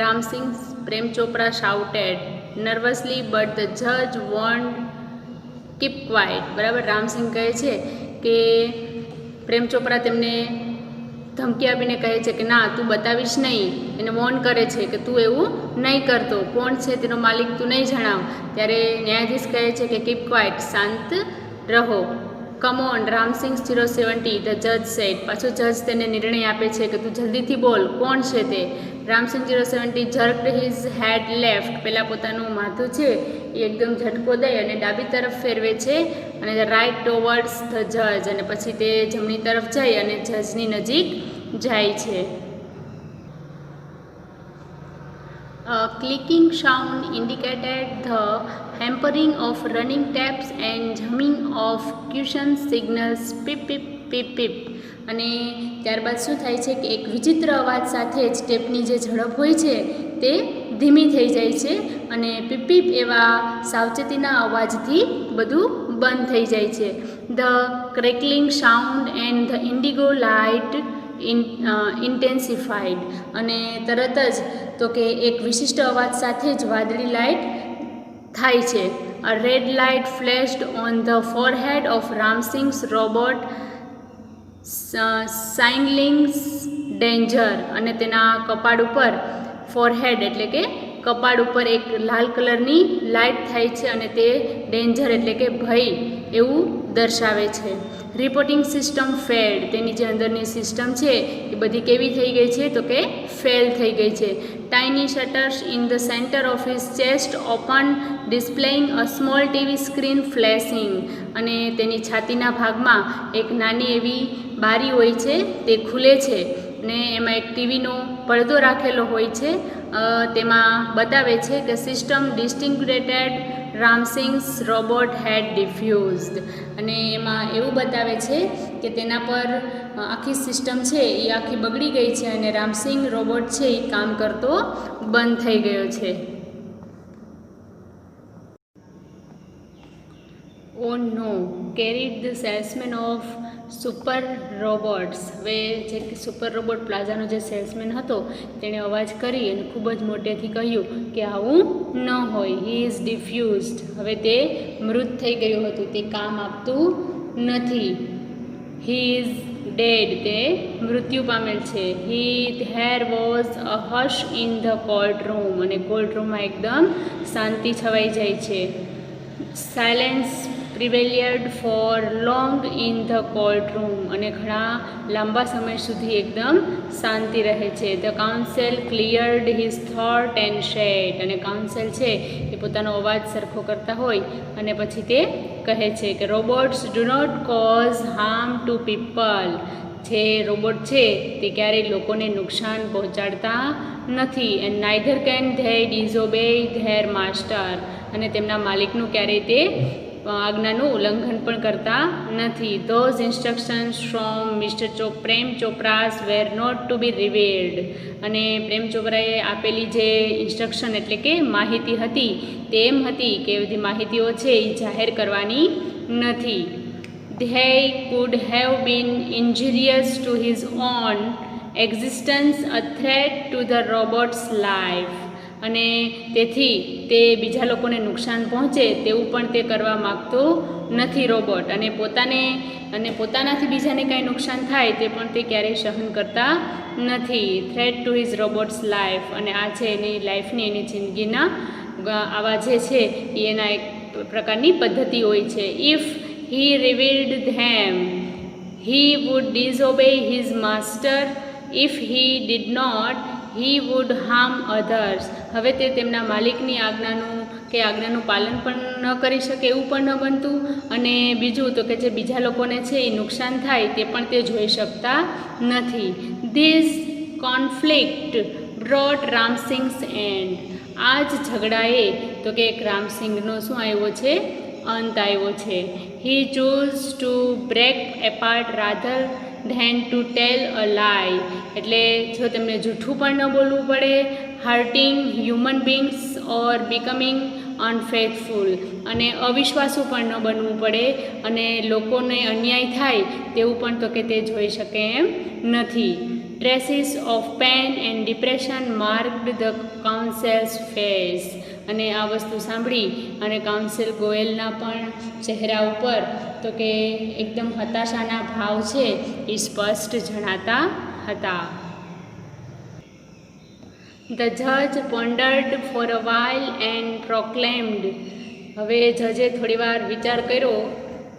Ramsingh Prem Chopra shouted nervously, but the જજ વોન્ડ કીપ ક્વાઇટ, બરાબર. રામસિંગ કહે છે કે પ્રેમ ચોપરા તેમને ધમકી આપીને કહે છે કે ના તું બતાવીશ નહીં, એને વોર્ન કરે છે કે તું એવું નહીં કરતો, કોણ છે તેનો માલિક તું નહીં જણાવ. ત્યારે ન્યાયાધીશ કહે છે કે કીપ ક્વાઇટ, શાંત રહો. કમ ઓન, રામસિંગ 070, ધ જજ સેડ, પાછો જજ તેને નિર્ણય આપે છે કે તું જલ્દીથી બોલ, કોણ છે તે. રામસિંગ 070 જર્કડ હિઝ હેડ લેફ્ટ, પહેલાં પોતાનું માથું છે એ એકદમ ઝટકો દઈ અને ડાબી તરફ ફેરવે છે અને રાઇટ ટુવર્ડ્સ ધ જજ, અને પછી તે જમણી તરફ જઈ અને જજની નજીક જાય છે. Clicking sound indicated the hampering of running taps and humming of cushion signals pip pip pip pip. અને ત્યારબાદ શું થાય છે કે એક વિચિત્ર અવાજ સાથે જ ટેપની જે ઝડપ હોય છે તે ધીમી થઈ જાય છે અને પીપ પીપ એવા સાવચેતીના અવાજથી બધું બંધ થઈ જાય છે. The crackling sound and the indigo light intensified, અને તરત જ તો કે એક વિશિષ્ટ અવાજ સાથે જ વાદળી લાઇટ થાય છે. A red light flashed on the forehead of Ramsingh's robot signalling danger, અને તેના કપાળ ઉપર ફોરહેડ એટલે કે કપાળ ઉપર એક લાલ કલરની લાઇટ થાય છે અને તે ડેન્જર એટલે કે ભય એવું દર્શાવે છે. રિપોર્ટિંગ સિસ્ટમ ફેલ્ડ, તેની જે અંદરની સિસ્ટમ છે એ બધી કેવી થઈ ગઈ છે તો કે ફેલ થઈ ગઈ છે. Tiny shutters in the centre of his chest open displaying a small TV screen flashing, અને તેની છાતીના ભાગમાં એક નાની એવી બારી હોય છે તે ખુલે છે ને એમાં એક ટીવીનો પડદો રાખેલો હોય છે. તેમાં બતાવે છે કે સિસ્ટમ ડિસ્ટિંગ્રેટેડ રામસિંગ્સ રોબોટ હેડ ડિફ્યુઝડ, અને એમાં એવું બતાવે છે કે તેના પર આખી સિસ્ટમ છે એ આખી બગડી ગઈ છે અને રામસિંગ રોબોટ છે એ કામ કરતો બંધ થઈ ગયો છે. Oh no, carried the salesman of super robots. હવે જે સુપર રોબોટ પ્લાઝાનો જે સેલ્સમેન હતો તેણે અવાજ કરી અને ખૂબ જ મોટેથી કહ્યું કે આવું ન હોય. હી ઇઝ ડિફ્યુઝડ, હવે તે મૃત થઈ ગયું હતું, તે કામ આપતું નથી. હી ઇઝ ડેડ, તે મૃત્યુ પામેલ છે. There was a hush in the court room, અને કોર્ટ રૂમમાં એકદમ શાંતિ છવાઈ જાય છે. Silence prevailed for long in the court room, અને ઘણા લાંબા સમય સુધી એકદમ શાંતિ રહે છે. ધ કાઉન્સેલ ક્લિયર્ડ હિઝ થોટ એન્ડ શેડ, અને કાઉન્સેલ છે એ પોતાનો અવાજ સરખો કરતા હોય અને પછી તે કહે છે કે robots do not cause harm to people, જે રોબોટ છે તે ક્યારેય લોકોને નુકસાન પહોંચાડતા નથી. And neither can they disobey their master, અને તેમના માલિકનું ક્યારેય તે આજ્ઞાનું ઉલ્લંઘન પણ કરતા નથી. Those instructions from mister Prem Chopra's were not to be revealed, અને પ્રેમ ચોપરાએ આપેલી જે ઇન્સ્ટ્રક્શન એટલે કે માહિતી હતી તે એમ હતી કે બધી માહિતીઓ છે એ જાહેર કરવાની નથી. They could have been injurious to his own existence, a threat to the robots life, અને તેથી તે બીજા લોકોને નુકસાન પહોંચે તેવું પણ તે કરવા માગતો નથી રોબોટ, અને પોતાનાથી બીજાને કાંઈ નુકસાન થાય તે પણ તે ક્યારેય સહન કરતા નથી. Threat to his robots life, અને આ છે એની લાઈફની, એની જિંદગીના આવા જે છે એ એના એક પ્રકારની પદ્ધતિ હોય છે. If he revealed them he would disobey his master, if he did not he would harm others. હવે તે તેમના માલિકની આજ્ઞાનું પાલન પણ ન કરી શકે એવું પણ ન બનતું, અને બીજું તો કે જે બીજા લોકોને છે એ નુકસાન થાય તે પણ તે જોઈ શકતા નથી. ધીસ કોન્ફ્લિક્ટ બ્રોટ રામસિંગ્સ એન્ડ, આ જ ઝઘડાએ તો કે એક રામસિંગનો શું આવ્યો છે, અંત આવ્યો છે. He choose to break apart rather than to tell a lie, એટલે જો તેમને જૂઠું પણ ન બોલવું પડે, hurting human beings or becoming unfaithful, અને અવિશ્વાસુ પણ ન બનવું પડે અને લોકોને અન્યાય થાય તેવું પણ તો કે તે જોઈ શકે એમ નથી. Traces of pain and depression marked the counsel's face, અને આ વસ્તુ સાંભળી અને કાઉન્સિલ ગોયલના પણ ચહેરા ઉપર તો કે એકદમ હતાશાના ભાવ છે એ સ્પષ્ટ જણાતા હતા. ધ જજ પોન્ડર્ડ ફોર અ વાઇલ એન્ડ પ્રોક્લેમ્ડ, હવે જજે થોડીવાર વિચાર કર્યો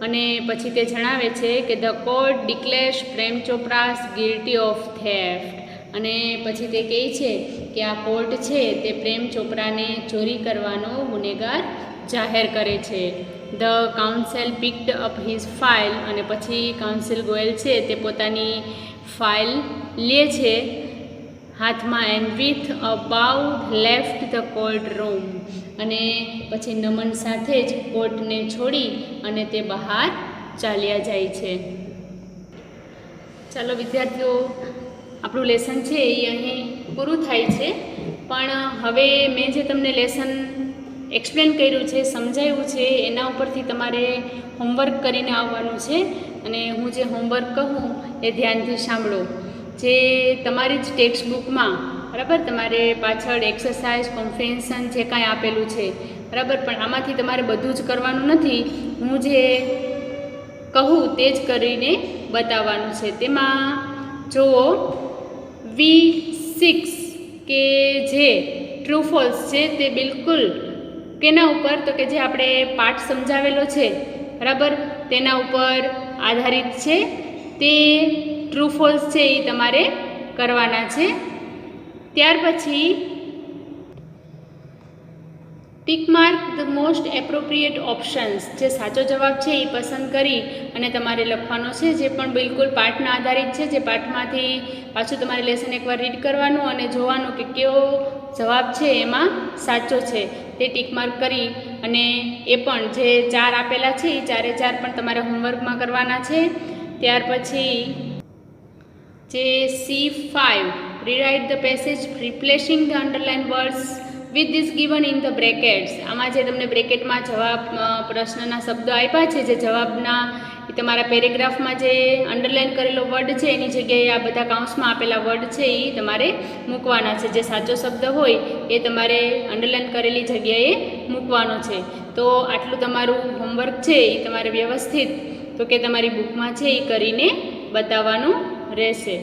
અને પછી તે જણાવે છે કે the court declares Prem Chopra's guilty of theft, અને પછી તે કહે છે કે આ કોર્ટ છે તે પ્રેમ ચોપરાને ચોરી કરવાનો ગુનેગાર જાહેર કરે છે. The counsel picked up his file, અને પછી કાઉન્સિલ ગોયલ છે તે પોતાની ફાઇલ લે છે હાથમાં, and with a bow left the court room, અને પછી નમન સાથે જ કોર્ટને છોડી અને તે બહાર ચાલ્યા જાય છે. ચાલો વિદ્યાર્થીઓ, આપણું લેસન છે એ અહીં પૂરું થાય છે, પણ હવે મેં જે તમને લેસન એક્સપ્લેન કર્યું છે, સમજાવ્યું છે, એના ઉપરથી તમારે હોમવર્ક કરીને આવવાનું છે, અને હું જે હોમવર્ક કહું એ ધ્યાનથી સાંભળો. જે તમારી જ ટેક્સ્ટ બુકમાં બરાબર તમારે પાછળ એક્સરસાઇઝ કોમ્પ્રિહેન્શન જે કાંઈ આપેલું છે બરાબર, પણ આમાંથી તમારે બધું જ કરવાનું નથી. હું જે કહું તે જ કરીને બતાવવાનું છે. તેમાં જુઓ V6 કે જે ટ્રુ ફોલ્સ છે તે બિલકુલ કેના ઉપર, તો કે જે આપણે પાઠ સમજાવેલો છે બરાબર તેના ઉપર આધારિત છે. તે ટ્રુ ફોલ્સ છે એ તમારે કરવાના છે. ત્યાર પછી tick mark the most appropriate options, જે સાચો જવાબ છે એ પસંદ કરી અને તમારે લખવાનો છે, જે પણ બિલકુલ પાઠના આધારિત છે. જે પાઠમાંથી પાછું તમારે લેસન એકવાર રીડ કરવાનું અને જોવાનું કે કયો જવાબ છે એમાં સાચો છે તે ટિક માર્ક કરી, અને એ પણ જે 4 આપેલા છે એ 4 પણ તમારે હોમવર્કમાં કરવાના છે. ત્યાર પછી જે C5 rewrite the passage replacing the underline words with this given in the brackets. આમાં જે તમને બ્રેકેટમાં જવાબ પ્રશ્નના શબ્દો આપ્યા છે, જે જવાબના એ તમારા પેરેગ્રાફમાં જે અંડરલાઇન કરેલો વર્ડ છે એની જગ્યાએ આ બધા કાઉન્સમાં આપેલા વર્ડ છે એ તમારે મૂકવાના છે. જે સાચો શબ્દ હોય એ તમારે અંડરલાઇન કરેલી જગ્યાએ મૂકવાનો છે. તો આટલું તમારું હોમવર્ક છે એ તમારે વ્યવસ્થિત તો કે તમારી બુકમાં છે એ કરીને બતાવવાનું રહેશે.